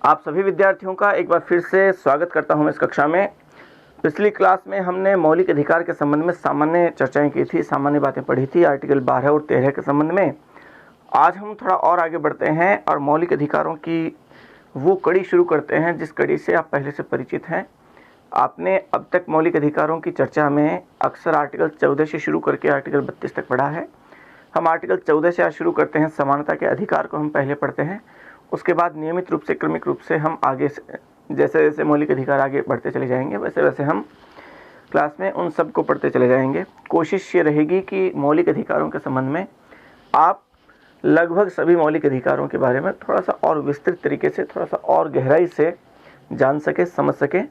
आप सभी विद्यार्थियों का एक बार फिर से स्वागत करता हूं इस कक्षा में। पिछली क्लास में हमने मौलिक अधिकार के संबंध में सामान्य चर्चाएं की थी, सामान्य बातें पढ़ी थी आर्टिकल 12 और 13 के संबंध में। आज हम थोड़ा और आगे बढ़ते हैं और मौलिक अधिकारों की वो कड़ी शुरू करते हैं जिस कड़ी से आप पहले से परिचित हैं। आपने अब तक मौलिक अधिकारों की चर्चा में अक्सर आर्टिकल 14 से शुरू करके आर्टिकल 32 तक पढ़ा है। हम आर्टिकल 14 से आज शुरू करते हैं। समानता के अधिकार को हम पहले पढ़ते हैं, उसके बाद नियमित रूप से क्रमिक रूप से हम आगे जैसे जैसे मौलिक अधिकार आगे बढ़ते चले जाएंगे वैसे वैसे हम क्लास में उन सब को पढ़ते चले जाएंगे। कोशिश ये रहेगी कि मौलिक अधिकारों के संबंध में आप लगभग सभी मौलिक अधिकारों के बारे में थोड़ा सा और विस्तृत तरीके से, थोड़ा सा और गहराई से जान सके, समझ सके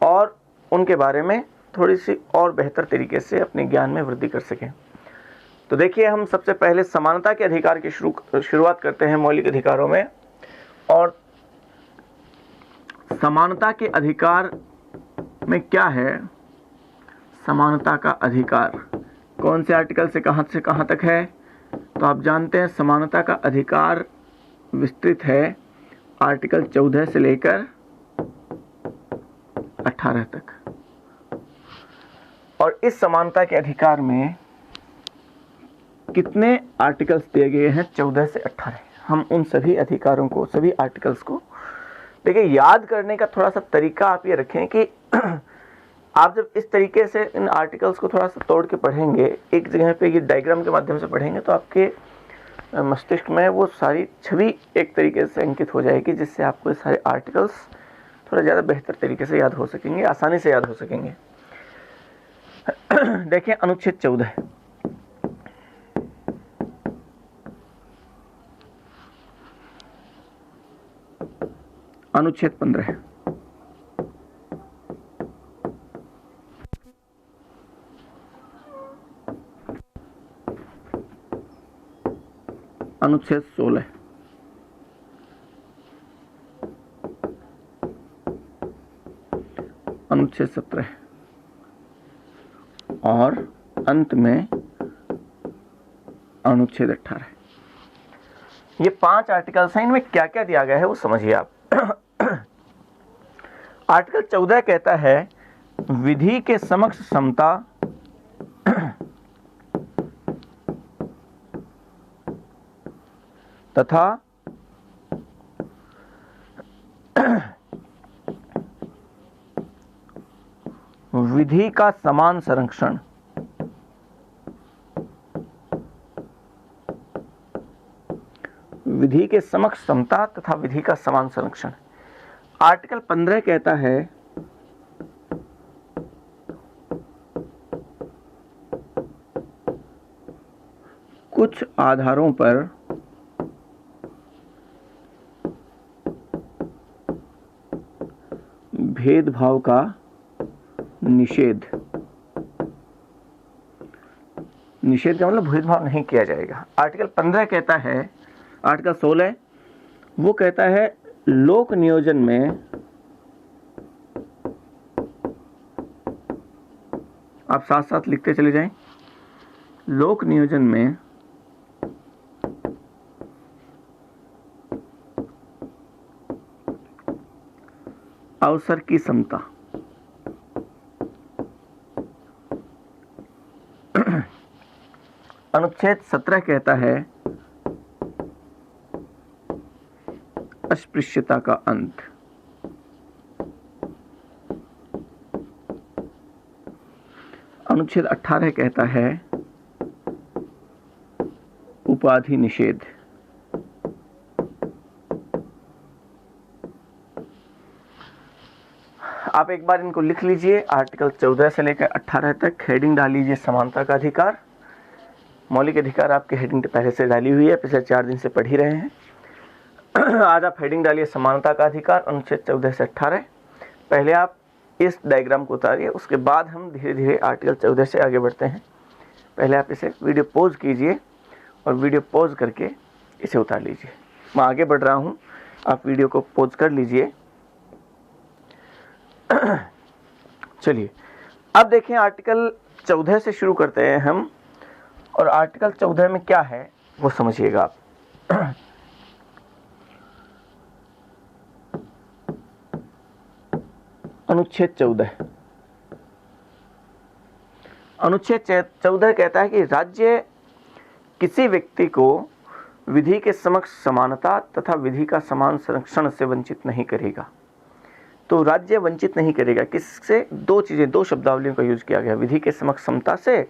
और उनके बारे में थोड़ी सी और बेहतर तरीके से अपने ज्ञान में वृद्धि कर सकें। तो देखिए, हम सबसे पहले समानता के अधिकार की शुरुआत करते हैं मौलिक अधिकारों में। और समानता के अधिकार में क्या है? समानता का अधिकार कौन से आर्टिकल से कहां तक है? तो आप जानते हैं समानता का अधिकार विस्तृत है आर्टिकल 14 से लेकर 18 तक। और इस समानता के अधिकार में कितने आर्टिकल्स दिए गए हैं? 14 से 18। हम उन सभी अधिकारों को, सभी आर्टिकल्स को देखिए, याद करने का थोड़ा सा तरीका आप ये रखें कि आप जब इस तरीके से इन आर्टिकल्स को थोड़ा सा तोड़ के पढ़ेंगे, एक जगह पे ये डायग्राम के माध्यम से पढ़ेंगे, तो आपके मस्तिष्क में वो सारी छवि एक तरीके से अंकित हो जाएगी, जिससे आपको ये सारे आर्टिकल्स थोड़ा ज़्यादा बेहतर तरीके से याद हो सकेंगे, आसानी से याद हो सकेंगे। देखिए, अनुच्छेद 14, अनुच्छेद 15, अनुच्छेद 16, अनुच्छेद 17 और अंत में अनुच्छेद 18। ये 5 आर्टिकल्स हैं। इनमें क्या क्या दिया गया है वो समझिए आप। आर्टिकल 14 कहता है विधि के समक्ष समता तथा विधि का समान संरक्षण। विधि के समक्ष समता तथा विधि का समान संरक्षण। आर्टिकल 15 कहता है कुछ आधारों पर भेदभाव का निषेध। निषेध का मतलब भेदभाव नहीं किया जाएगा। आर्टिकल 15 कहता है, आर्टिकल 16 वो कहता है लोक नियोजन में आप साथ साथ लिखते चले जाएं। लोक नियोजन में अवसर की समता। अनुच्छेद 17 कहता है अस्पृश्यता का अंत। अनुच्छेद 18 कहता है उपाधि निषेध। आप एक बार इनको लिख लीजिए। आर्टिकल 14 से लेकर 18 तक हेडिंग डाल लीजिए समानता का अधिकार। मौलिक अधिकार आपके हेडिंग पहले से डाली हुई है, पिछले 4 दिन से पढ़ ही रहे हैं। आज आप हेडिंग डालिए समानता का अधिकार, अनुच्छेद 14 से 18। पहले आप इस डायग्राम को उतारिए, उसके बाद हम धीरे धीरे आर्टिकल 14 से आगे बढ़ते हैं। पहले आप इसे वीडियो पॉज कीजिए और वीडियो पॉज करके इसे उतार लीजिए। मैं आगे बढ़ रहा हूँ, आप वीडियो को पॉज कर लीजिए। चलिए, अब देखें आर्टिकल 14 से शुरू करते हैं हम। और आर्टिकल 14 में क्या है वो समझिएगा आप। अनुच्छेद 14। अनुच्छेद 14 कहता है कि राज्य किसी व्यक्ति को विधि के समक्ष समानता तथा विधि का समान संरक्षण से वंचित नहीं करेगा। तो राज्य वंचित नहीं करेगा किससे? दो चीजें, दो शब्दावलियों का यूज किया गया, विधि के समक्ष समता से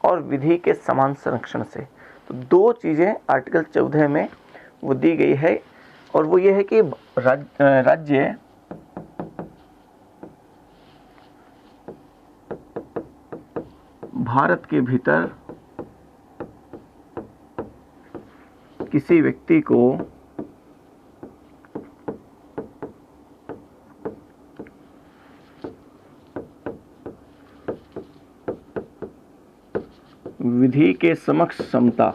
और विधि के समान संरक्षण से। तो दो चीजें आर्टिकल 14 में वो दी गई है, और वो ये है कि राज्य भारत के भीतर किसी व्यक्ति को विधि के समक्ष समता,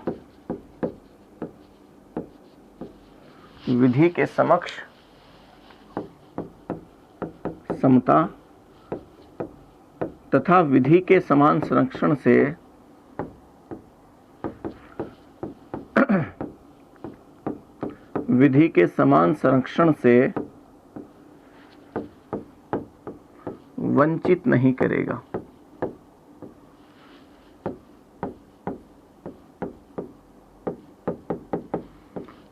विधि के समक्ष समता तथा विधि के समान संरक्षण से विधि के समान संरक्षण से वंचित नहीं करेगा।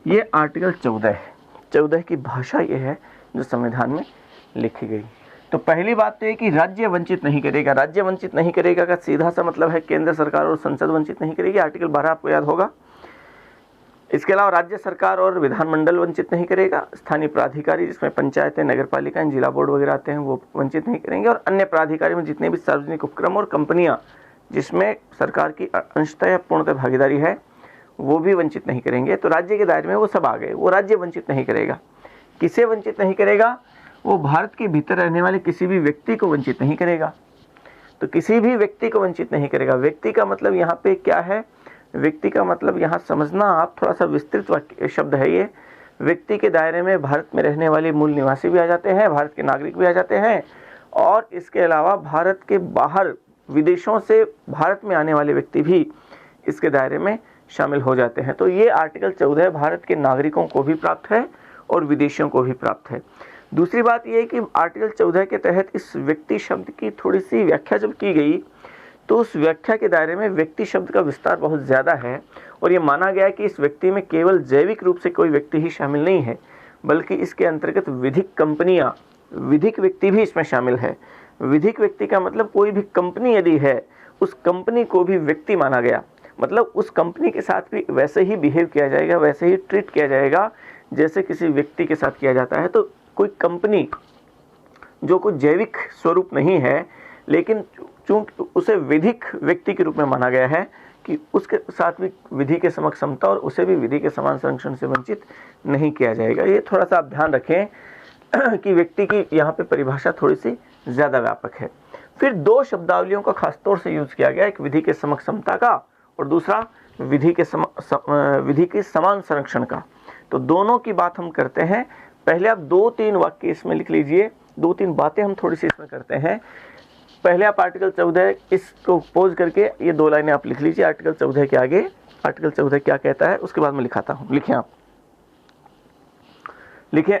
ये आर्टिकल 14 है। 14 की भाषा ये है जो संविधान में लिखी गई। तो पहली बात तो ये कि राज्य वंचित नहीं करेगा। राज्य वंचित नहीं करेगा का सीधा सा मतलब है केंद्र सरकार और संसद वंचित नहीं करेगी, आर्टिकल 12 आपको याद होगा। इसके अलावा राज्य सरकार और विधानमंडल वंचित नहीं करेगा। स्थानीय प्राधिकारी जिसमें पंचायतें, नगर पालिकाएं, जिला बोर्ड वगैरह आते हैं वो वंचित नहीं करेंगे, और अन्य प्राधिकारी में जितने भी सार्वजनिक उपक्रम और कंपनियां जिसमें सरकार की अंशतः या पूर्णतः भागीदारी है वो भी वंचित नहीं करेंगे। तो राज्य के दायरे में वो सब आ गए, वो राज्य वंचित नहीं करेगा। किसे वंचित नहीं करेगा? वो भारत के भीतर रहने वाले किसी भी व्यक्ति को वंचित नहीं करेगा। तो किसी भी व्यक्ति को वंचित नहीं करेगा। व्यक्ति का मतलब यहाँ पे क्या है? व्यक्ति का मतलब यहाँ समझना आप, थोड़ा सा विस्तृत शब्द है ये। व्यक्ति के दायरे में भारत में रहने वाले मूल निवासी भी आ जाते हैं, भारत के नागरिक भी आ जाते हैं, और इसके अलावा भारत के बाहर विदेशों से भारत में आने वाले व्यक्ति भी इसके दायरे में शामिल हो जाते हैं। तो ये आर्टिकल 14 भारत के नागरिकों को भी प्राप्त है और विदेशियों को भी प्राप्त है। दूसरी बात यह है कि आर्टिकल 14 के तहत इस व्यक्ति शब्द की थोड़ी सी व्याख्या जब की गई तो उस व्याख्या के दायरे में व्यक्ति शब्द का विस्तार बहुत ज़्यादा है, और ये माना गया कि इस व्यक्ति में केवल जैविक रूप से कोई व्यक्ति ही शामिल नहीं है, बल्कि इसके अंतर्गत विधिक कंपनियां, विधिक व्यक्ति भी इसमें शामिल है। विधिक व्यक्ति का मतलब कोई भी कंपनी यदि है उस कंपनी को भी व्यक्ति माना गया, मतलब उस कंपनी के साथ भी वैसे ही बिहेव किया जाएगा, वैसे ही ट्रीट किया जाएगा जैसे किसी व्यक्ति के साथ किया जाता है। तो कोई कंपनी जो कोई जैविक स्वरूप नहीं है, लेकिन चूंकि उसे विधिक व्यक्ति के रूप में माना गया है कि उसके साथ भी विधि के समक्ष समता और उसे भी विधि के समान संरक्षण से वंचित नहीं किया जाएगा। ये थोड़ा सा आप ध्यान रखें कि व्यक्ति की यहाँ पे परिभाषा थोड़ी सी ज़्यादा व्यापक है। फिर दो शब्दावलियों का खासतौर से यूज किया गया, एक विधि के समक्ष समता का और दूसरा विधि के समान संरक्षण का। तो दोनों की बात हम करते हैं। पहले आप 2-3 वाक्य इसमें लिख लीजिए, 2-3 बातें हम थोड़ी सी इसमें करते हैं। पहले आप आर्टिकल 14 इसको पोज करके ये 2 लाइनें आप लिख लीजिए आर्टिकल 14 के आगे। आर्टिकल 14 क्या कहता है उसके बाद मैं लिखाता हूँ। लिखें आप, लिखें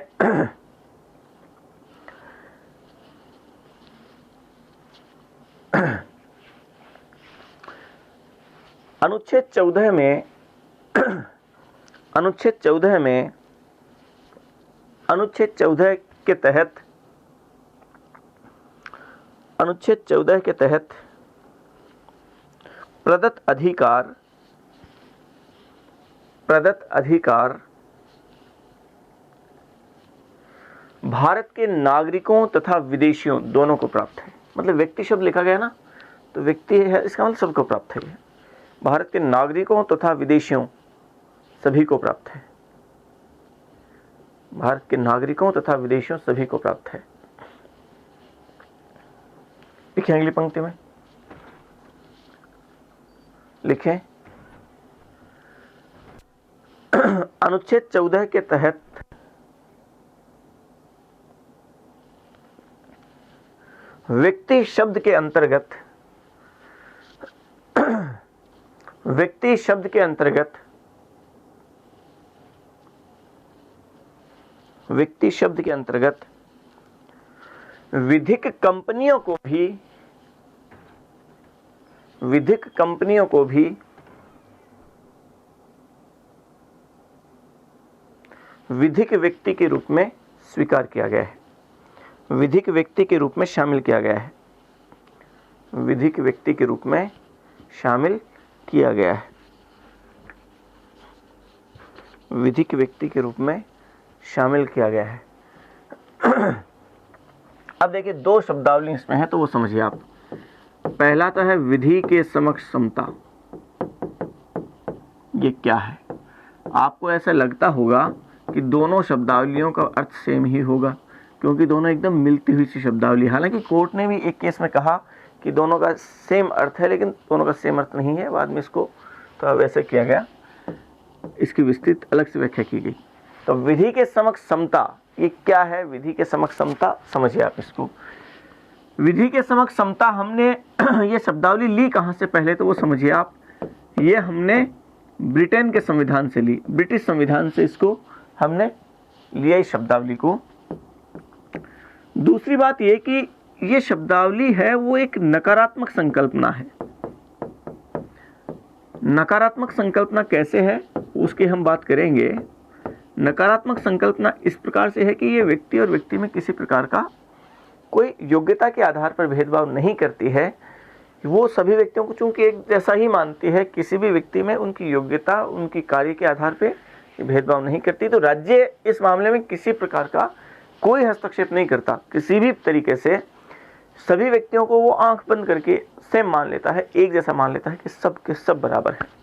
अनुच्छेद 14 में अनुच्छेद 14 के तहत अनुच्छेद 14 के तहत प्रदत्त अधिकार भारत के नागरिकों तथा विदेशियों दोनों को प्राप्त है। मतलब व्यक्ति शब्द लिखा गया ना, तो व्यक्ति है इसका मतलब सबको प्राप्त है। भारत के नागरिकों तथा विदेशियों सभी को प्राप्त है। भारत के नागरिकों तथा विदेशियों सभी को प्राप्त है। लिखें अगली पंक्ति में, लिखें अनुच्छेद 14 के तहत व्यक्ति शब्द के अंतर्गत व्यक्ति शब्द के अंतर्गत विधिक कंपनियों को भी विधिक व्यक्ति के रूप में स्वीकार किया गया है, विधिक व्यक्ति के रूप में शामिल किया गया है, विधिक व्यक्ति के रूप में शामिल किया गया है, विधिक व्यक्ति के रूप में शामिल किया गया है। अब देखिए दो शब्दावली इसमें है तो वो समझिए आप। पहला तो है विधि के समक्ष समता। ये क्या है? आपको ऐसा लगता होगा कि दोनों शब्दावलियों का अर्थ सेम ही होगा, क्योंकि दोनों एकदम मिलती हुई सी शब्दावली। हालांकि कोर्ट ने भी एक केस में कहा कि दोनों का सेम अर्थ है, लेकिन दोनों का सेम अर्थ नहीं है। बाद में इसको तो अब ऐसे किया गया, इसकी विस्तृत अलग से व्याख्या की गई। तो विधि के समक्ष समता, ये क्या है? विधि के समक्ष समता समझिए आप इसको। विधि के समक्ष समता हमने ये शब्दावली ली कहाँ से? पहले तो वो समझिए आप। ये हमने ब्रिटेन के संविधान से ली, ब्रिटिश संविधान से इसको हमने लिया इस शब्दावली को। दूसरी बात ये कि ये शब्दावली है वो एक नकारात्मक संकल्पना है। नकारात्मक संकल्पना कैसे है उसकी हम बात करेंगे। नकारात्मक संकल्पना इस प्रकार से है कि ये व्यक्ति और व्यक्ति में किसी प्रकार का कोई योग्यता के आधार पर भेदभाव नहीं करती है। वो सभी व्यक्तियों को चूंकि एक जैसा ही मानती है, किसी भी व्यक्ति में उनकी योग्यता, उनकी कार्य के आधार पर भेदभाव नहीं करती। तो राज्य इस मामले में किसी प्रकार का कोई हस्तक्षेप नहीं करता, किसी भी तरीके से सभी व्यक्तियों को वो आंख बंद करके सेम मान लेता है, एक जैसा मान लेता है कि सब के सब बराबर है।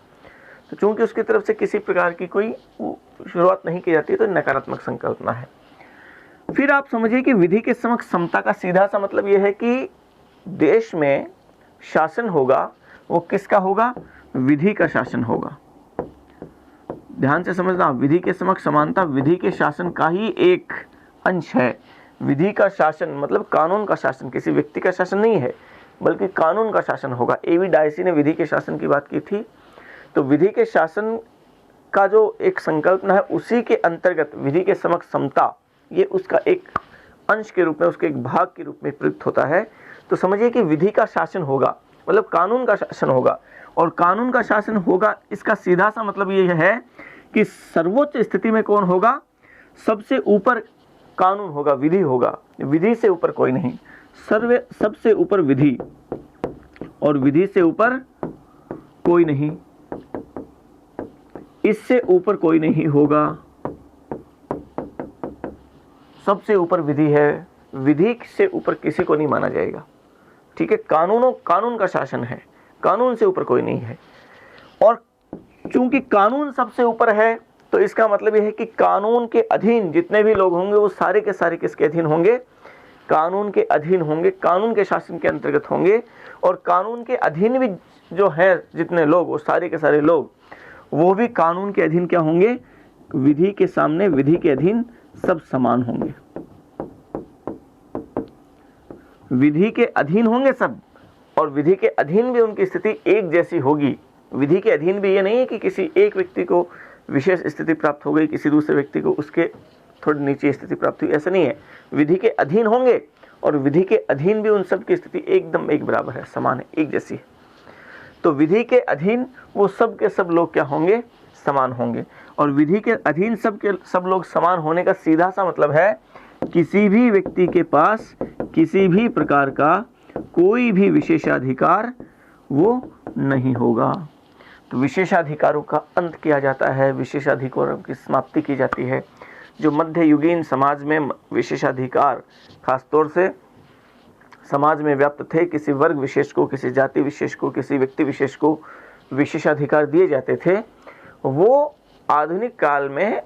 तो चूंकि उसकी तरफ से किसी प्रकार की कोई शुरुआत नहीं की जाती है, तो नकारात्मक संकल्पना है। फिर आप समझिए कि विधि के समक्ष समता का सीधा सा मतलब यह है कि देश में शासन होगा वो किसका होगा? विधि का शासन होगा। ध्यान से समझना, विधि के समक्ष समानता विधि के शासन का ही एक अंश है। विधि का शासन मतलब कानून का शासन, किसी व्यक्ति का शासन नहीं है बल्कि कानून का शासन होगा। एवी डायसी ने विधि के शासन की बात की थी। तो विधि के शासन का जो एक संकल्पना है उसी के अंतर्गत विधि के समक्ष समता ये उसका एक अंश के रूप में, उसके एक भाग के रूप में प्रयुक्त होता है। तो समझिए कि विधि का शासन होगा मतलब कानून का शासन होगा, और कानून का शासन होगा इसका सीधा सा मतलब ये है कि सर्वोच्च स्थिति में कौन होगा? सबसे ऊपर कानून होगा, विधि होगा, विधि से ऊपर कोई नहीं। सबसे ऊपर विधि और विधि से ऊपर कोई नहीं, इससे ऊपर कोई नहीं होगा। सबसे ऊपर विधि है, विधि से ऊपर किसी को नहीं माना जाएगा। ठीक है, कानून का शासन है, कानून से ऊपर कोई नहीं है। और चूंकि कानून सबसे ऊपर है तो इसका मतलब यह है कि कानून के अधीन जितने भी लोग होंगे वो सारे के सारे किसके अधीन होंगे? कानून के अधीन होंगे, कानून के शासन के अंतर्गत होंगे। और कानून के अधीन भी जो है जितने लोग, वो सारे के सारे लोग वो भी कानून के अधीन क्या होंगे? विधि के सामने, विधि के अधीन सब समान होंगे, विधि के अधीन होंगे सब। और विधि के अधीन भी उनकी स्थिति एक जैसी होगी। विधि के अधीन भी ये नहीं है कि किसी एक व्यक्ति को विशेष स्थिति प्राप्त हो गई, किसी दूसरे व्यक्ति को उसके थोड़ी नीचे स्थिति प्राप्त हुई, ऐसा नहीं है। विधि के अधीन होंगे और विधि के अधीन भी उन सब की स्थिति एकदम एक बराबर है, समान है, एक जैसी है। तो विधि के अधीन वो सब के सब लोग क्या होंगे? समान होंगे। और विधि के अधीन सब के सब लोग समान होने का सीधा सा मतलब है किसी भी व्यक्ति के पास किसी भी प्रकार का कोई भी विशेषाधिकार वो नहीं होगा। तो विशेषाधिकारों का अंत किया जाता है, विशेषाधिकारों की समाप्ति की जाती है। जो मध्ययुगीन समाज में विशेषाधिकार खासतौर से समाज में व्याप्त थे, किसी वर्ग विशेष को, किसी जाति विशेष को, किसी व्यक्ति विशेष को विशेषाधिकार दिए जाते थे, वो आधुनिक काल में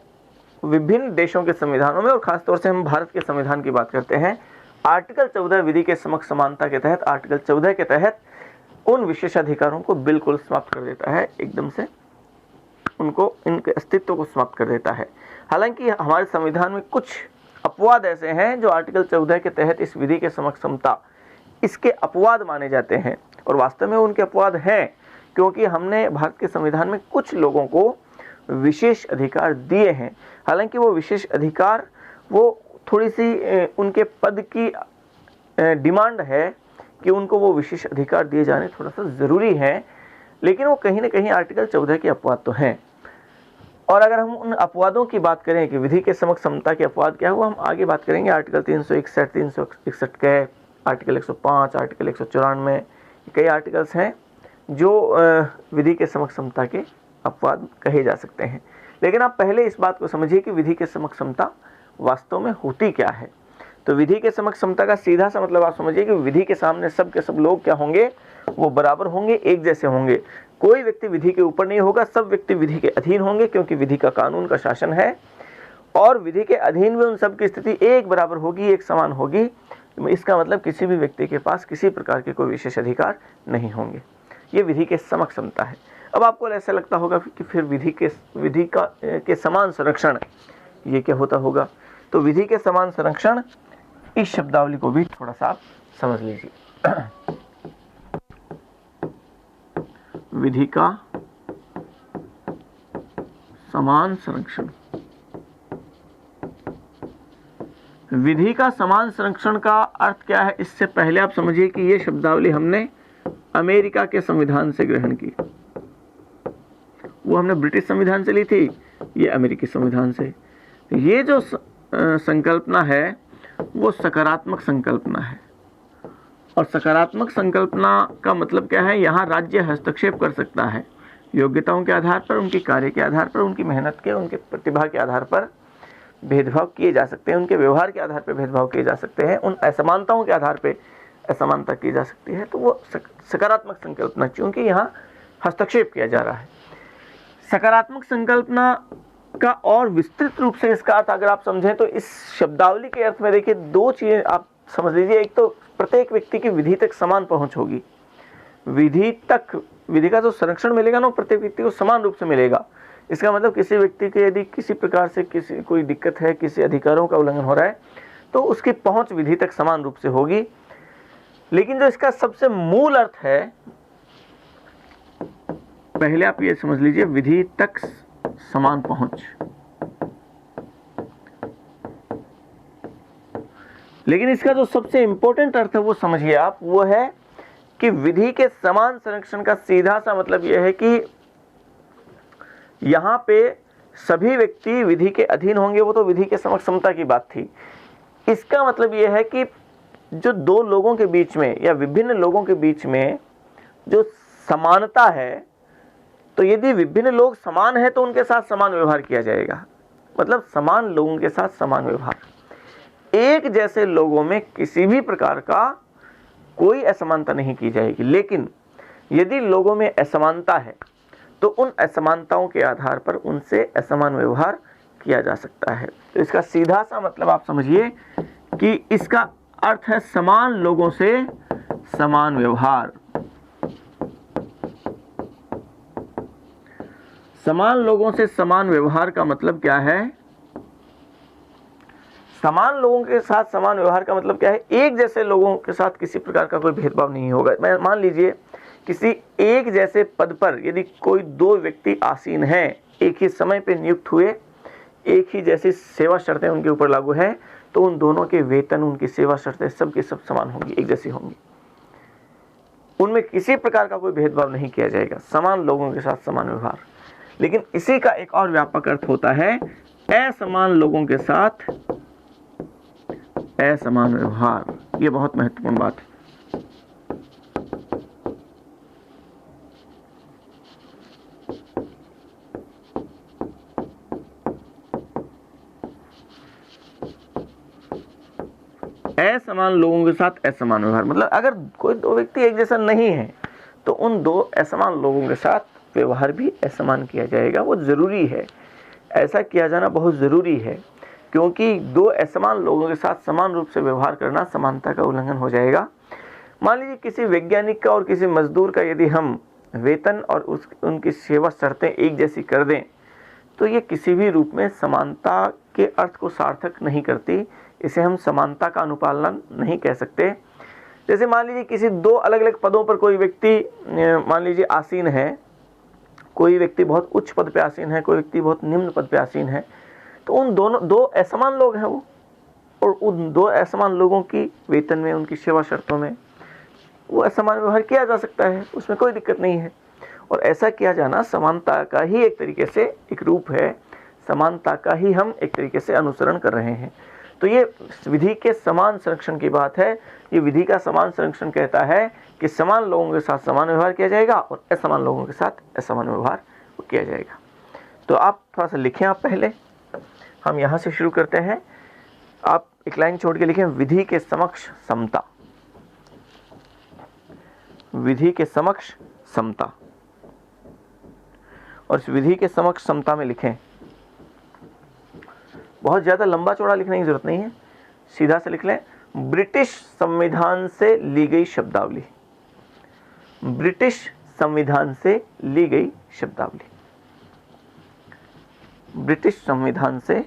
विभिन्न देशों के संविधानों में, और खासतौर से हम भारत के संविधान की बात करते हैं, आर्टिकल 14 विधि के समक्ष समानता के तहत, आर्टिकल 14 के तहत उन विशेषाधिकारों को बिल्कुल समाप्त कर देता है, एकदम से उनको, इनके अस्तित्व को समाप्त कर देता है। हालांकि हमारे संविधान में कुछ अपवाद ऐसे हैं जो आर्टिकल 14 के तहत इस विधि के समक्ष समता इसके अपवाद माने जाते हैं, और वास्तव में उनके अपवाद हैं, क्योंकि हमने भारत के संविधान में कुछ लोगों को विशेष अधिकार दिए हैं। हालांकि वो विशेष अधिकार वो थोड़ी सी उनके पद की डिमांड है कि उनको वो विशेष अधिकार दिए जाने थोड़ा सा ज़रूरी है, लेकिन वो कहीं ना कहीं आर्टिकल 14 के अपवाद तो हैं। और अगर हम उन अपवादों की बात करें कि विधि के समक्ष समता के अपवाद क्या हुआ, हम आगे बात करेंगे। आर्टिकल 361, 361 के, आर्टिकल 105, आर्टिकल 194, कई आर्टिकल्स हैं जो विधि के समक्ष समता के अपवाद कहे जा सकते हैं। लेकिन आप पहले इस बात को समझिए कि विधि के समक्ष समता वास्तव में होती क्या है। तो विधि के समक्ष समता का सीधा सा मतलब आप समझिए कि विधि के सामने सब के सब लोग क्या होंगे, वो बराबर होंगे, एक जैसे होंगे। कोई व्यक्ति विधि के ऊपर नहीं होगा, सब व्यक्ति विधि के अधीन होंगे, क्योंकि विधि का कानून का शासन है और विधि के अधीन में उन सब की स्थिति एक बराबर होगी, एक समान होगी। इसका मतलब किसी भी व्यक्ति के पास किसी प्रकार के कोई विशेष अधिकार नहीं होंगे। ये विधि के समक्ष समता है। अब आपको ऐसा लगता होगा कि फिर विधि के समान संरक्षण ये क्या होता होगा। तो विधि के समान संरक्षण, इस शब्दावली को भी थोड़ा सा आप समझ लीजिए। विधि का समान संरक्षण, विधि का समान संरक्षण का अर्थ क्या है, इससे पहले आप समझिए कि ये शब्दावली हमने अमेरिका के संविधान से ग्रहण की। वो हमने ब्रिटिश संविधान से ली थी, ये अमेरिकी संविधान से। ये जो संकल्पना है वो सकारात्मक संकल्पना है। और सकारात्मक संकल्पना का मतलब क्या है, यहाँ राज्य हस्तक्षेप कर सकता है योग्यताओं के आधार पर, उनके कार्य के आधार पर, उनकी मेहनत के, उनके प्रतिभा के आधार पर भेदभाव किए जा सकते हैं, उनके व्यवहार के आधार पर भेदभाव किए जा सकते हैं, उन असमानताओं के आधार पर असमानता की जा सकती है। तो वो सकारात्मक संकल्पना, क्योंकि यहाँ हस्तक्षेप किया जा रहा है। सकारात्मक संकल्पना का और विस्तृत रूप से इसका अर्थ अगर आप समझें तो इस शब्दावली के अर्थ में देखिए दो चीजें आप समझ लीजिए। एक तो प्रत्येक व्यक्ति की विधि तक समान पहुंच होगी, विधि का जो संरक्षण मिलेगा ना प्रत्येक व्यक्ति को समान रूप से मिलेगा। इसका मतलब किसी व्यक्ति के यदि किसी प्रकार से कोई दिक्कत है, किसी अधिकारों का उल्लंघन हो रहा है, तो उसकी पहुंच विधि तक समान रूप से होगी। लेकिन जो इसका सबसे मूल अर्थ है, पहले आप ये समझ लीजिए, विधि तक समान पहुंच। लेकिन इसका जो सबसे इंपॉर्टेंट अर्थ है वो समझिए आप, वो है कि विधि के समान संरक्षण का सीधा सा मतलब यह है कि यहां पे सभी व्यक्ति विधि के अधीन होंगे। वो तो विधि के समक्ष समता की बात थी। इसका मतलब यह है कि जो दो लोगों के बीच में या विभिन्न लोगों के बीच में जो समानता है, तो यदि विभिन्न लोग समान है तो उनके साथ समान व्यवहार किया जाएगा। मतलब समान लोगों के साथ समान व्यवहार। एक जैसे लोगों में किसी भी प्रकार का कोई असमानता नहीं की जाएगी। लेकिन यदि लोगों में असमानता है तो उन असमानताओं के आधार पर उनसे असमान व्यवहार किया जा सकता है। तो इसका सीधा सा मतलब आप समझिए कि इसका अर्थ है समान लोगों से समान व्यवहार। समान लोगों से समान व्यवहार का मतलब क्या है? समान लोगों के साथ समान व्यवहार का मतलब क्या है? एक जैसे लोगों के साथ किसी प्रकार का कोई भेदभाव नहीं होगा। मैं मान लीजिए किसी एक जैसे पद पर यदि कोई दो व्यक्ति आसीन हैं, एक ही समय पे नियुक्त हुए, एक ही जैसी सेवा शर्तें उनके ऊपर लागू हैं, तो उन दोनों के वेतन, उनकी सेवा शर्तें सब की सब समान होंगी, एक जैसी होंगी। उनमें किसी प्रकार का कोई भेदभाव नहीं किया जाएगा। समान लोगों के साथ समान व्यवहार। लेकिन इसी का एक और व्यापक अर्थ होता है असमान लोगों के साथ असमान व्यवहार। यह बहुत महत्वपूर्ण बात है। असमान लोगों के साथ असमान व्यवहार मतलब अगर कोई दो व्यक्ति एक जैसा नहीं है तो उन दो असमान लोगों के साथ व्यवहार भी असमान किया जाएगा। वो जरूरी है, ऐसा किया जाना बहुत जरूरी है, क्योंकि दो असमान लोगों के साथ समान रूप से व्यवहार करना समानता का उल्लंघन हो जाएगा। मान लीजिए किसी वैज्ञानिक का और किसी मजदूर का यदि हम वेतन और उनकी सेवा शर्तें एक जैसी कर दें तो ये किसी भी रूप में समानता के अर्थ को सार्थक नहीं करती। इसे हम समानता का अनुपालन नहीं कह सकते। जैसे मान लीजिए किसी दो अलग अलग पदों पर कोई व्यक्ति मान लीजिए आसीन है, कोई व्यक्ति बहुत उच्च पद पे आसीन है, कोई व्यक्ति बहुत निम्न पद पे आसीन है, तो उन दोनों दो असमान लोग हैं। वो और उन दो असमान लोगों की वेतन में, उनकी सेवा शर्तों में वो असमान व्यवहार किया जा सकता है, उसमें कोई दिक्कत नहीं है। और ऐसा किया जाना समानता का ही एक तरीके से एक रूप है, समानता का ही हम एक तरीके से अनुसरण कर रहे हैं। तो ये विधि के समान संरक्षण की बात है। ये विधि का समान संरक्षण कहता है कि समान लोगों के साथ समान व्यवहार किया जाएगा और असमान लोगों के साथ असमान व्यवहार किया जाएगा। तो आप थोड़ा सा लिखें, आप पहले हम यहाँ से शुरू करते हैं। आप एक लाइन छोड़ के लिखें, विधि के समक्ष समता, विधि के समक्ष समता। और इस विधि के समक्ष समता में लिखें, बहुत ज़्यादा लंबा चौड़ा लिखने की जरूरत नहीं है, सीधा से लिख लें, ब्रिटिश संविधान से ली गई शब्दावली, ब्रिटिश संविधान से ली गई शब्दावली, ब्रिटिश संविधान से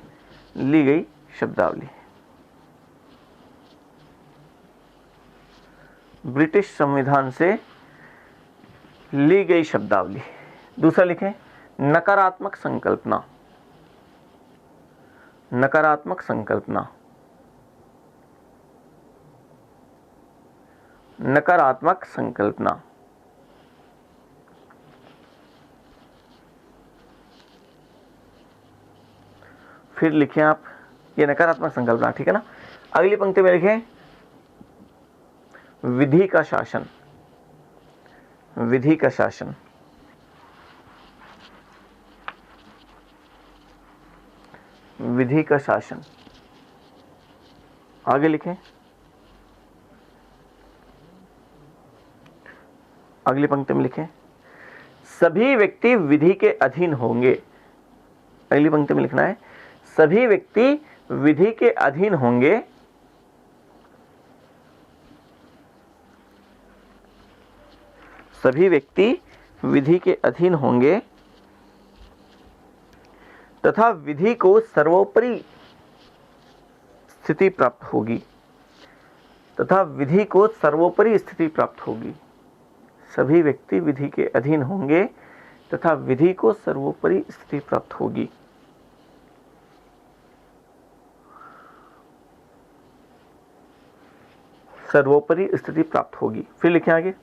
ली गई शब्दावली, ब्रिटिश संविधान से ली गई शब्दावली। दूसरा लिखें, नकारात्मक संकल्पना, नकारात्मक संकल्पना, नकारात्मक संकल्पना। फिर लिखें आप ये नकारात्मक संकल्पना, ठीक है ना। अगली पंक्ति में लिखें, विधि का शासन, विधि का शासन, विधि का शासन। आगे लिखें, अगली पंक्ति में लिखें, सभी व्यक्ति विधि के अधीन होंगे। अगली पंक्ति में लिखना है, सभी व्यक्ति विधि के अधीन होंगे, सभी व्यक्ति विधि के अधीन होंगे तथा विधि को सर्वोपरि स्थिति प्राप्त होगी, तथा विधि को सर्वोपरि स्थिति प्राप्त होगी। सभी व्यक्ति विधि के अधीन होंगे तथा विधि को सर्वोपरि स्थिति प्राप्त होगी। सर्वोपरि स्थिति प्राप्त होगी। फिर लिखें आगे,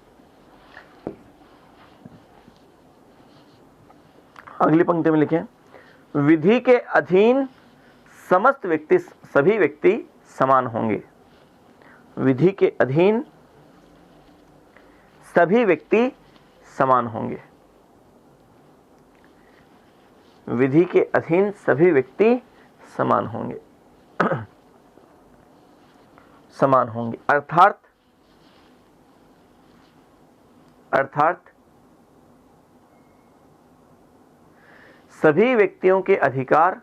अगली पंक्ति में लिखें, विधि के अधीन समस्त व्यक्ति, सभी व्यक्ति समान होंगे। विधि के अधीन सभी व्यक्ति समान होंगे, विधि के अधीन सभी व्यक्ति समान होंगे, समान होंगे। अर्थात सभी व्यक्तियों के अधिकार,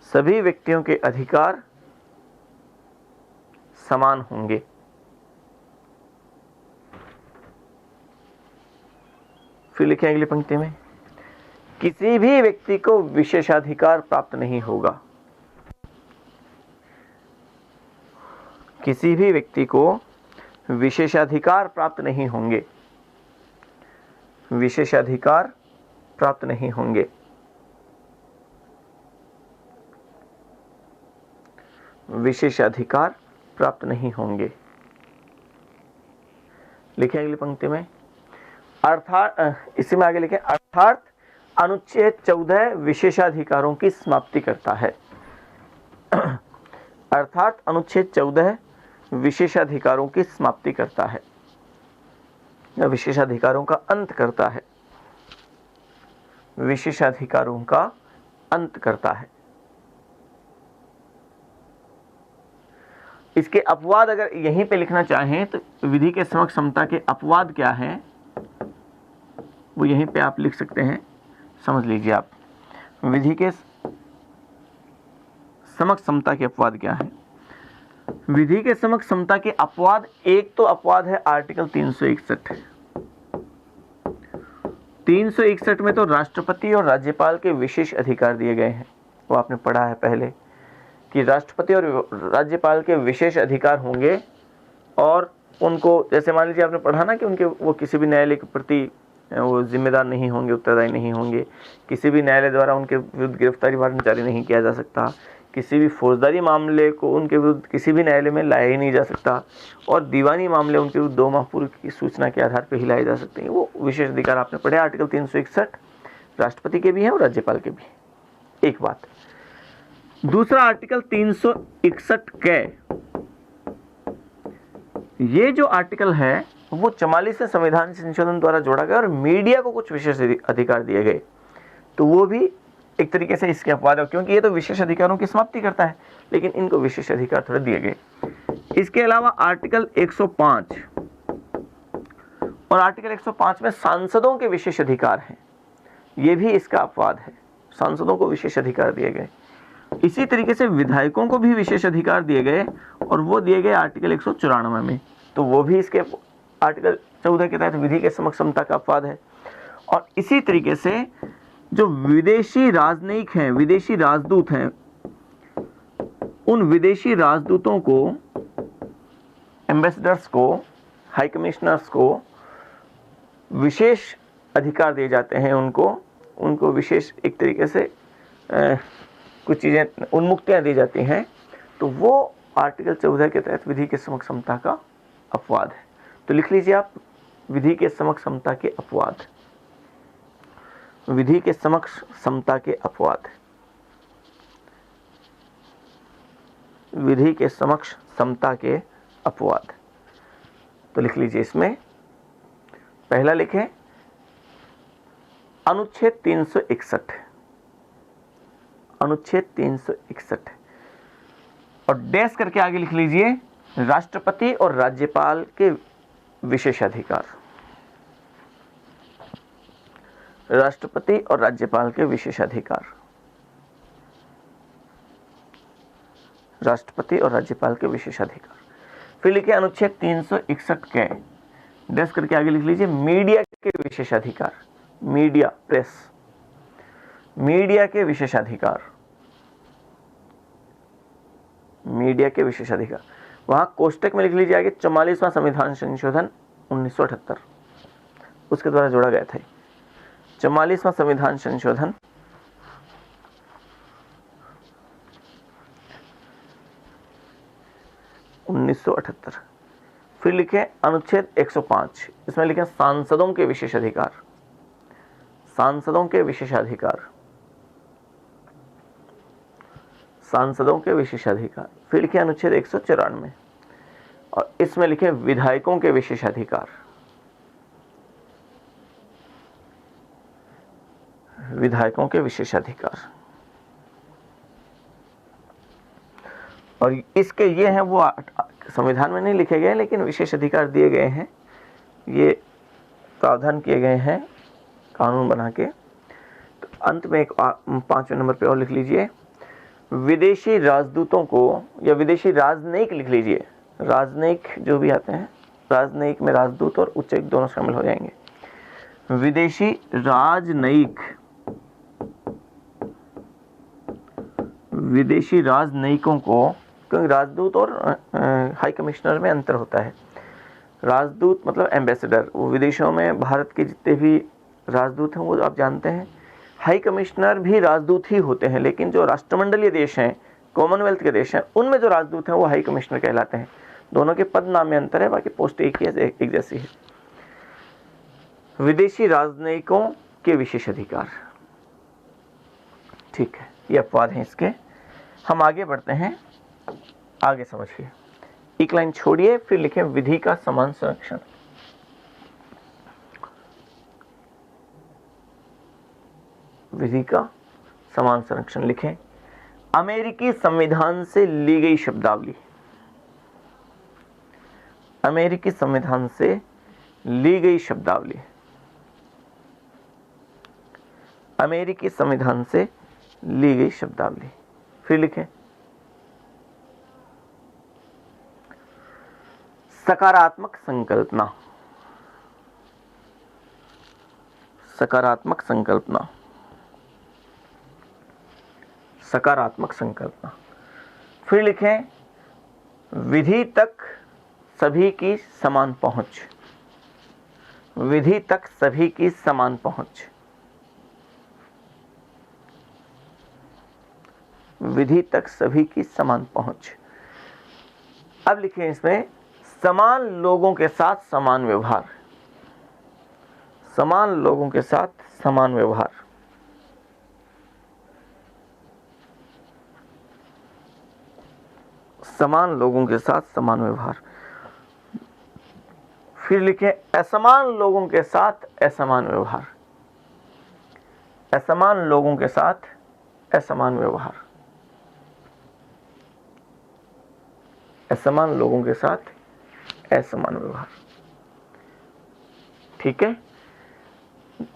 सभी व्यक्तियों के अधिकार समान होंगे। फिर लिखें अगली पंक्ति में, किसी भी व्यक्ति को विशेषाधिकार प्राप्त नहीं होगा, किसी भी व्यक्ति को विशेषाधिकार प्राप्त नहीं होंगे, विशेषाधिकार प्राप्त नहीं होंगे, विशेषाधिकार प्राप्त नहीं होंगे। लिखें अगली पंक्ति में, अर्थात इसी में आगे लिखें, अर्थात अनुच्छेद 14 विशेषाधिकारों की समाप्ति करता है। अर्थात अनुच्छेद 14 विशेषाधिकारों की समाप्ति करता है या विशेषाधिकारों का अंत करता है, विशेषाधिकारों का अंत करता है। इसके अपवाद अगर यहीं पे लिखना चाहें तो विधि के समक्ष समता के अपवाद क्या हैं वो यहीं पे आप लिख सकते हैं, समझ लीजिए आप। विधि के समक्ष समता के अपवाद क्या है। विधि के समक्ष समता के अपवाद, एक तो अपवाद है आर्टिकल 361। 361 में तो राष्ट्रपति और राज्यपाल के विशेष अधिकार दिए गए हैं, वो आपने पढ़ा है पहले कि राष्ट्रपति और राज्यपाल के विशेष अधिकार होंगे और उनको, जैसे मान लीजिए आपने पढ़ा ना कि उनके वो किसी भी न्यायालय के प्रति वो जिम्मेदार नहीं होंगे, उत्तरदायी नहीं होंगे। किसी भी न्यायालय द्वारा उनके विरुद्ध गिरफ्तारी वारंट जारी नहीं किया जा सकता। किसी भी फौजदारी मामले को उनके विरुद्ध किसी भी न्यायालय में लाया ही नहीं जा सकता। और दीवानी मामले उनके विरुद्ध 2 माह पूर्व की सूचना के आधार पर ही लाए जा सकते हैं। वो विशेष अधिकार आपने पढ़े आर्टिकल 361 राष्ट्रपति के भी हैं और राज्यपाल के भी। एक बात। दूसरा आर्टिकल 361 के ये जो आर्टिकल है वो 44वें संविधान संशोधन द्वारा जोड़ा गया और मीडिया को कुछ विशेष अधिकार दिए गए। तो वो भी एक तरीके से इसके अपवाद है, क्योंकि ये तो विशेष अधिकारों की समाप्ति करता है, लेकिन इनको विशेष अधिकार थोड़े दिए गए। इसके अलावा आर्टिकल 105 और आर्टिकल 105 में सांसदों के विशेष अधिकार हैं, ये भी इसका अपवाद है। सांसदों को विशेष अधिकार दिए गए। इसी तरीके से विधायकों को भी विशेष अधिकार दिए गए और वो दिए गए आर्टिकल 194 में। तो वो भी इसके आर्टिकल 14 के तहत विधि के समक्ष समता का अपवाद है। और इसी तरीके से जो विदेशी राजनयिक हैं, विदेशी राजदूत हैं, उन विदेशी राजदूतों को, एम्बेसडर्स को, हाई कमिश्नर्स को विशेष अधिकार दिए जाते हैं। उनको विशेष एक तरीके से कुछ चीज़ें, उन्मुक्तियाँ दी जाती हैं। तो वो आर्टिकल 14 के तहत विधि के समक्ष समता का अपवाद है। तो लिख लीजिए आप, विधि के समक्ष समता के अपवाद, विधि के समक्ष समता के अपवाद, विधि के समक्ष समता के अपवाद। तो लिख लीजिए, इसमें पहला लिखें अनुच्छेद 361, अनुच्छेद 361 और डैश करके आगे लिख लीजिए राष्ट्रपति और राज्यपाल के विशेषाधिकार, राष्ट्रपति और राज्यपाल के विशेषाधिकार, राष्ट्रपति और राज्यपाल के विशेषाधिकार। फिर लिखे अनुच्छेद 361 के डैश करके आगे लिख लीजिए मीडिया के विशेषाधिकार, मीडिया, प्रेस, मीडिया के विशेषाधिकार, मीडिया के विशेषाधिकार। वहां कोष्टक में लिख लीजिए आगे 44वां संविधान संशोधन 1978 उसके द्वारा जोड़ा गया था। 44वां संविधान संशोधन 1978। फिर लिखे अनुच्छेद 105, इसमें लिखे सांसदों के विशेष अधिकार, सांसदों के विशेषाधिकार, सांसदों के विशेषाधिकार। फिर लिखे अनुच्छेद 194 और इसमें लिखे विधायकों के विशेषाधिकार, विधायकों के विशेषाधिकार। और इसके ये हैं, वो संविधान में नहीं लिखे गए लेकिन विशेष अधिकार दिए गए हैं, ये प्रावधान किए गए हैं कानून बना के। तो अंत में एक 5वें नंबर पे और लिख लीजिए विदेशी राजदूतों को या विदेशी राजनयिक लिख लीजिए, राजनयिक जो भी आते हैं, राजनयिक में राजदूत और उच्चायुक्त दोनों शामिल हो जाएंगे। विदेशी राजनयिक, विदेशी राजनयिकों को, क्योंकि राजदूत और हाई कमिश्नर में अंतर होता है। राजदूत मतलब एम्बेसडर, वो विदेशों में भारत के जितने भी राजदूत हैं वो आप जानते हैं। हाई कमिश्नर भी राजदूत ही होते हैं, लेकिन जो राष्ट्रमंडलीय देश हैं, कॉमनवेल्थ के देश हैं, उनमें जो राजदूत हैं वो हाई कमिश्नर कहलाते हैं। दोनों के पद नाम में अंतर है, बाकी पोस्ट एक ही है, एक जैसी है। विदेशी राजनयिकों के विशेष अधिकार, ठीक है, ये अपवाद हैं इसके। हम आगे बढ़ते हैं, आगे समझिए। एक लाइन छोड़िए, फिर लिखें विधि का समान संरक्षण। विधि का समान संरक्षण लिखें अमेरिकी संविधान से ली गई शब्दावली, अमेरिकी संविधान से ली गई शब्दावली, अमेरिकी संविधान से ली गई शब्दावली। फिर लिखें सकारात्मक संकल्पना, सकारात्मक संकल्पना, सकारात्मक संकल्पना। फिर लिखें विधि तक सभी की समान पहुंच, विधि तक सभी की समान पहुंच। विधि तक सभी की समान पहुंच। अब लिखिए इसमें, समान लोगों के साथ समान व्यवहार। समान लोगों के साथ समान व्यवहार। समान लोगों के साथ समान व्यवहार। फिर लिखें, असमान लोगों के साथ असमान व्यवहार। असमान लोगों के साथ असमान व्यवहार। असमान लोगों के साथ असमान व्यवहार। ठीक है।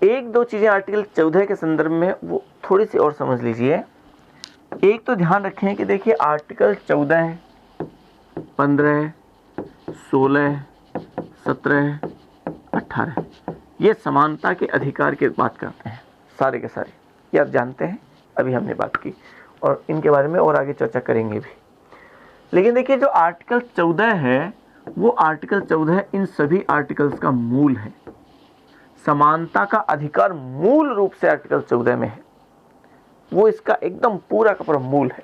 एक दो चीजें आर्टिकल 14 के संदर्भ में वो थोड़ी सी और समझ लीजिए। एक तो ध्यान रखें कि देखिए आर्टिकल 14, 15, 16, 17, 18 ये समानता के अधिकार की बात करते हैं सारे के सारे। ये आप जानते हैं, अभी हमने बात की और इनके बारे में और आगे चर्चा करेंगे भी। लेकिन देखिए जो आर्टिकल 14 है वो आर्टिकल 14 इन सभी आर्टिकल्स का मूल है। समानता का अधिकार मूल रूप से आर्टिकल 14 में है, वो इसका एकदम पूरा का पूरा मूल है।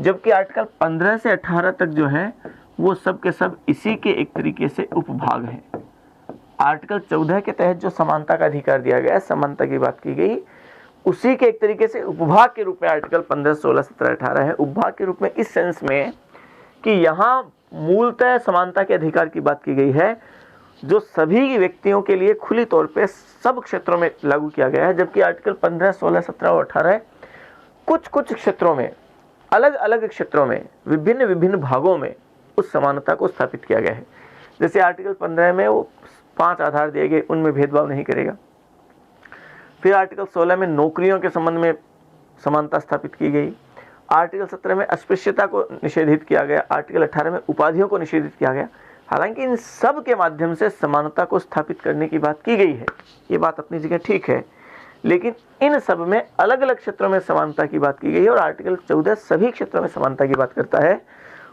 जबकि आर्टिकल 15 से 18 तक जो है वो सब के सब इसी के एक तरीके से उपभाग हैं। आर्टिकल 14 के तहत जो समानता का अधिकार दिया गया, समानता की बात की गई, उसी के एक तरीके से उपभाग के रूप में आर्टिकल 15, 16, 17, 18 है। उपभाग के रूप में इस सेंस में कि यहाँ मूलतः समानता के अधिकार की बात की गई है जो सभी व्यक्तियों के लिए खुली तौर पे सब क्षेत्रों में लागू किया गया है। जबकि आर्टिकल 15, 16, 17 और 18 कुछ कुछ क्षेत्रों में, अलग अलग क्षेत्रों में, विभिन्न विभिन्न भागों में उस समानता को स्थापित किया गया है। जैसे आर्टिकल 15 में वो 5 आधार दिए गए, उनमें भेदभाव नहीं करेगा। फिर आर्टिकल 16 में नौकरियों के संबंध में समानता स्थापित की गई। आर्टिकल 17 में अस्पृश्यता को निषेधित किया गया। आर्टिकल 18 में उपाधियों को निषेधित किया गया। हालांकि इन सब के माध्यम से समानता को स्थापित करने की बात की गई है, ये बात अपनी जगह ठीक है, लेकिन इन सब में अलग अलग क्षेत्रों में समानता की बात की गई है। और आर्टिकल 14 सभी क्षेत्रों में समानता की बात करता है।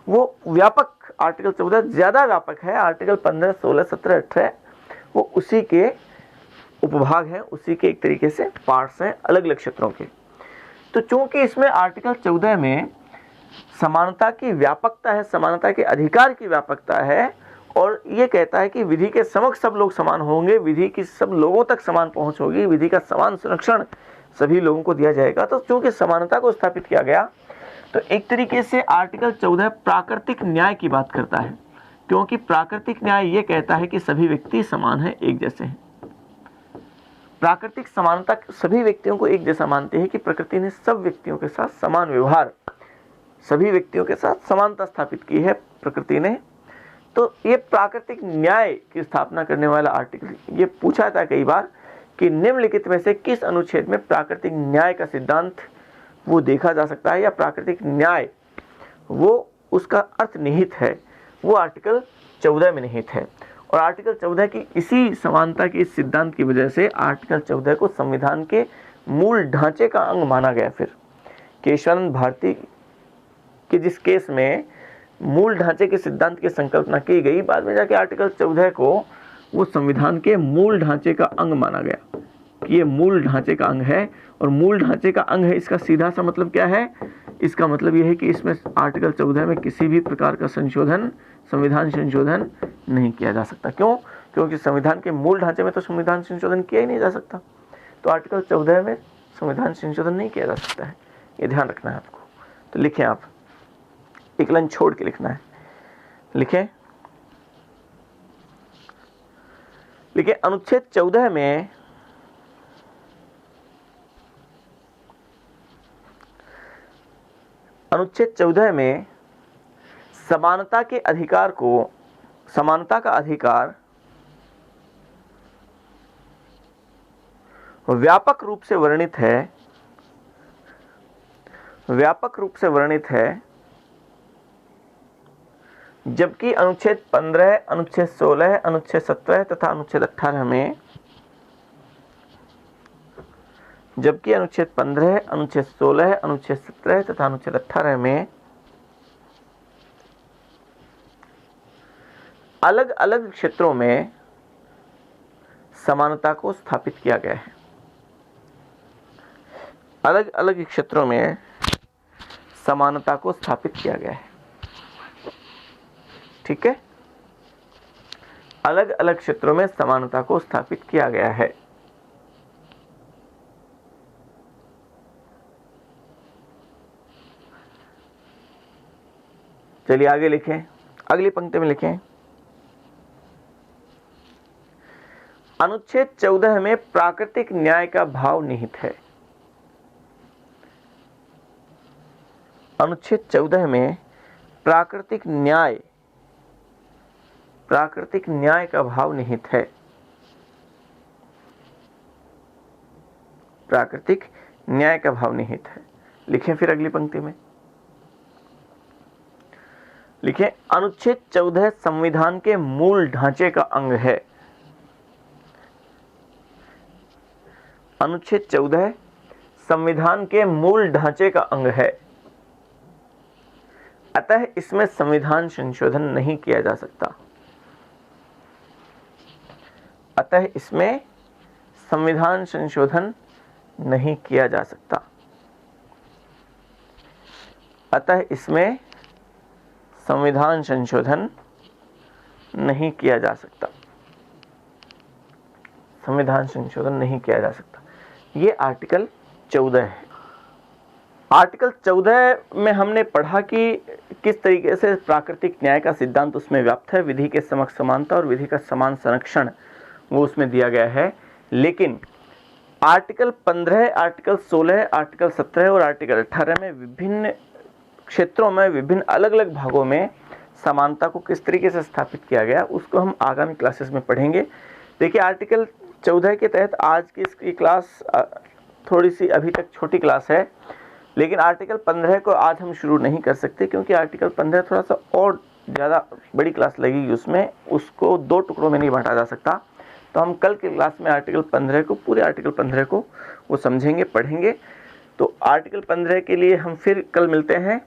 वो व्यापक, आर्टिकल 14 ज्यादा व्यापक है। आर्टिकल 15, 16, 17, 18 वो उसी के उपभाग हैं, उसी के एक तरीके से पार्ट्स हैं अलग अलग क्षेत्रों के। तो चूंकि इसमें आर्टिकल 14 में समानता की व्यापकता है, समानता के अधिकार की व्यापकता है, और ये कहता है कि विधि के समक्ष सब लोग समान होंगे, विधि की सब लोगों तक समान पहुंच होगी, विधि का समान संरक्षण सभी लोगों को दिया जाएगा। तो चूंकि समानता को स्थापित किया गया, तो एक तरीके से आर्टिकल 14 प्राकृतिक न्याय की बात करता है, क्योंकि प्राकृतिक न्याय ये कहता है कि सभी व्यक्ति समान हैं, एक जैसे हैं। प्राकृतिक समानता सभी व्यक्तियों को एक जैसा मानती है कि प्रकृति ने सब व्यक्तियों के साथ समान व्यवहार, सभी व्यक्तियों के साथ समानता स्थापित की है प्रकृति ने। तो ये प्राकृतिक न्याय की स्थापना करने वाला आर्टिकल, ये पूछा था कई बार कि निम्नलिखित में से किस अनुच्छेद में प्राकृतिक न्याय का सिद्धांत वो देखा जा सकता है, या प्राकृतिक न्याय वो उसका अर्थ निहित है, वो आर्टिकल 14 में निहित है। और आर्टिकल 14 की इसी समानता के इस सिद्धांत की वजह से आर्टिकल 14 को संविधान के मूल ढांचे का अंग माना गया। फिर केशवानंद भारती के जिस केस में मूल ढांचे के सिद्धांत की संकल्पना की गई, बाद में जाके आर्टिकल 14 को वो संविधान के मूल ढांचे का अंग माना गया कि ये मूल ढांचे का अंग है। और मूल ढांचे का अंग है, इसका सीधा सा मतलब क्या है? इसका मतलब यह है कि इसमें आर्टिकल 14 में किसी भी प्रकार का संशोधन, संविधान संशोधन नहीं किया जा सकता। क्यों? क्योंकि संविधान के मूल ढांचे में तो संविधान संशोधन किया ही नहीं जा सकता। तो आर्टिकल 14 में संविधान संशोधन नहीं किया जा सकता है, ये ध्यान रखना है आपको। तो लिखें, आप एक लाइन छोड़ के लिखना है। लिखें, अनुच्छेद 14 में समानता के अधिकार को, समानता का अधिकार व्यापक रूप से वर्णित है, व्यापक रूप से वर्णित है। जबकि अनुच्छेद 15, अनुच्छेद 16, अनुच्छेद 17 तथा अनुच्छेद 18 में, जबकि अनुच्छेद 15, अनुच्छेद 16, अनुच्छेद 17 तथा अनुच्छेद 18 में अलग अलग क्षेत्रों में समानता को स्थापित किया गया है। अलग अलग क्षेत्रों में समानता को स्थापित किया गया है। ठीक है, अलग अलग क्षेत्रों में समानता को स्थापित किया गया है। चलिए आगे लिखें, अगली पंक्ति में लिखें, अनुच्छेद 14 में प्राकृतिक न्याय का भाव निहित है। अनुच्छेद 14 में प्राकृतिक न्याय का भाव निहित है। प्राकृतिक न्याय का भाव निहित है। लिखें फिर अगली पंक्ति में, लिखें, अनुच्छेद 14 संविधान के मूल ढांचे का अंग है। अनुच्छेद 14 संविधान के मूल ढांचे का अंग है, अतः इसमें संविधान संशोधन नहीं किया जा सकता। अतः इसमें संविधान संशोधन नहीं किया जा सकता। अतः इसमें संविधान संशोधन नहीं किया जा सकता। संविधान संशोधन नहीं किया जा सकता। ये आर्टिकल 14 है। आर्टिकल 14 में हमने पढ़ा कि किस तरीके से प्राकृतिक न्याय का सिद्धांत उसमें व्याप्त है, विधि के समक्ष समानता और विधि का समान संरक्षण वो उसमें दिया गया है। लेकिन आर्टिकल 15, आर्टिकल 16, आर्टिकल 17 और आर्टिकल 18 में विभिन्न क्षेत्रों में, विभिन्न अलग अलग भागों में समानता को किस तरीके से स्थापित किया गया, उसको हम आगामी क्लासेस में पढ़ेंगे। देखिए, आर्टिकल 14 के तहत आज की इसकी क्लास थोड़ी सी अभी तक छोटी क्लास है, लेकिन आर्टिकल 15 को आज हम शुरू नहीं कर सकते क्योंकि आर्टिकल 15 थोड़ा सा और ज़्यादा बड़ी क्लास लगेगी उसमें, उसको 2 टुकड़ों में नहीं बांटा जा सकता। तो हम कल की क्लास में आर्टिकल 15 को, पूरे आर्टिकल 15 को वो समझेंगे, पढ़ेंगे। तो आर्टिकल 15 के लिए हम फिर कल मिलते हैं।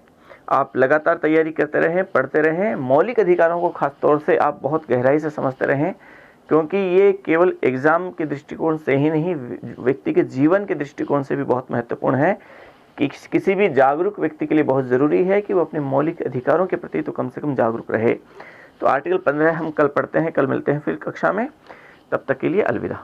आप लगातार तैयारी करते रहें, पढ़ते रहें। मौलिक अधिकारों को खास तौर से आप बहुत गहराई से समझते रहें, क्योंकि ये केवल एग्ज़ाम के दृष्टिकोण से ही नहीं, व्यक्ति के जीवन के दृष्टिकोण से भी बहुत महत्वपूर्ण है कि किसी भी जागरूक व्यक्ति के लिए बहुत ज़रूरी है कि वो अपने मौलिक अधिकारों के प्रति तो कम से कम जागरूक रहे। तो आर्टिकल 15 हम कल पढ़ते हैं, कल मिलते हैं फिर कक्षा में। तब तक के लिए अलविदा।